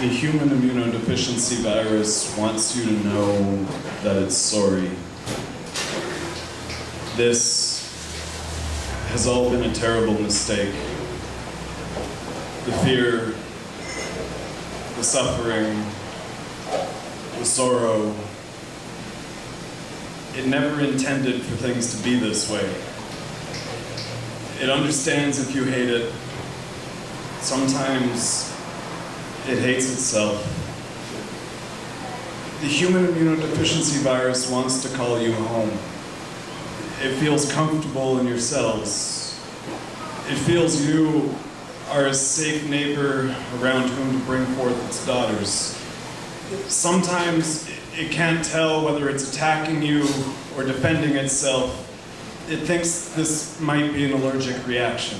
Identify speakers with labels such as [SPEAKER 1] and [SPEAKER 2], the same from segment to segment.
[SPEAKER 1] The human immunodeficiency virus wants you to know that it's sorry. This has all been a terrible mistake. The fear, the suffering, the sorrow. It never intended for things to be this way. It understands if you hate it. Sometimes it hates itself. The human immunodeficiency virus wants to call you home. It feels comfortable in your cells. It feels you are a safe neighbor around whom to bring forth its daughters. Sometimes it can't tell whether it's attacking you or defending itself. It thinks this might be an allergic reaction.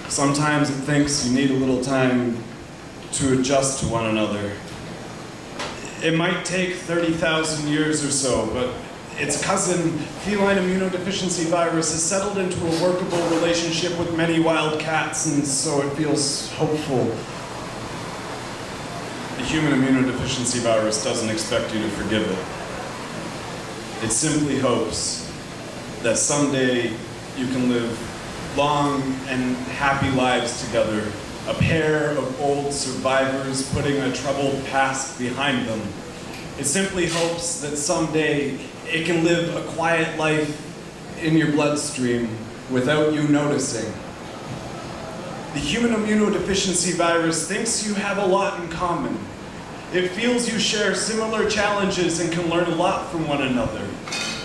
[SPEAKER 1] Sometimes it thinks you need a little time to adjust to one another. It might take 30,000 years or so, but its cousin, feline immunodeficiency virus, has settled into a workable relationship with many wild cats, and so it feels hopeful. The human immunodeficiency virus doesn't expect you to forgive it. It simply hopes that someday you can live long and happy lives together, a pair of old survivors putting a troubled past behind them. It simply hopes that someday it can live a quiet life in your bloodstream without you noticing. The human immunodeficiency virus thinks you have a lot in common. It feels you share similar challenges and can learn a lot from one another.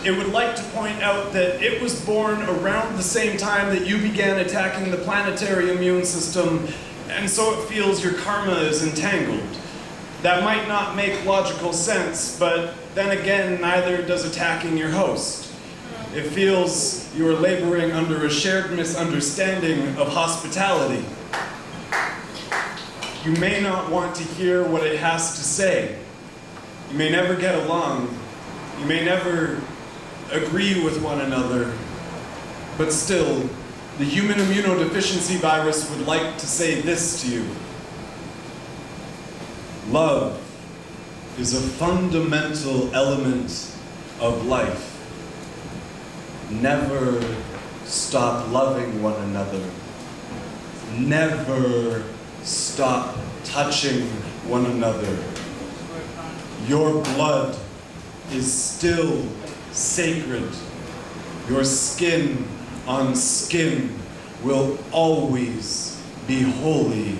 [SPEAKER 1] It would like to point out that it was born around the same time that you began attacking the planetary immune system, and so it feels your karma is entangled. That might not make logical sense, but then again, neither does attacking your host. It feels you are laboring under a shared misunderstanding of hospitality. You may not want to hear what it has to say. You may never get along. You may never agree with one another, but still, the human immunodeficiency virus would like to say this to you. Love is a fundamental element of life. Never stop loving one another. Never stop touching one another. Your blood is still sacred. Your skin on skin will always be holy.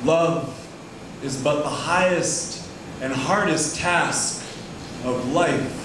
[SPEAKER 1] Love is but the highest and hardest task of life.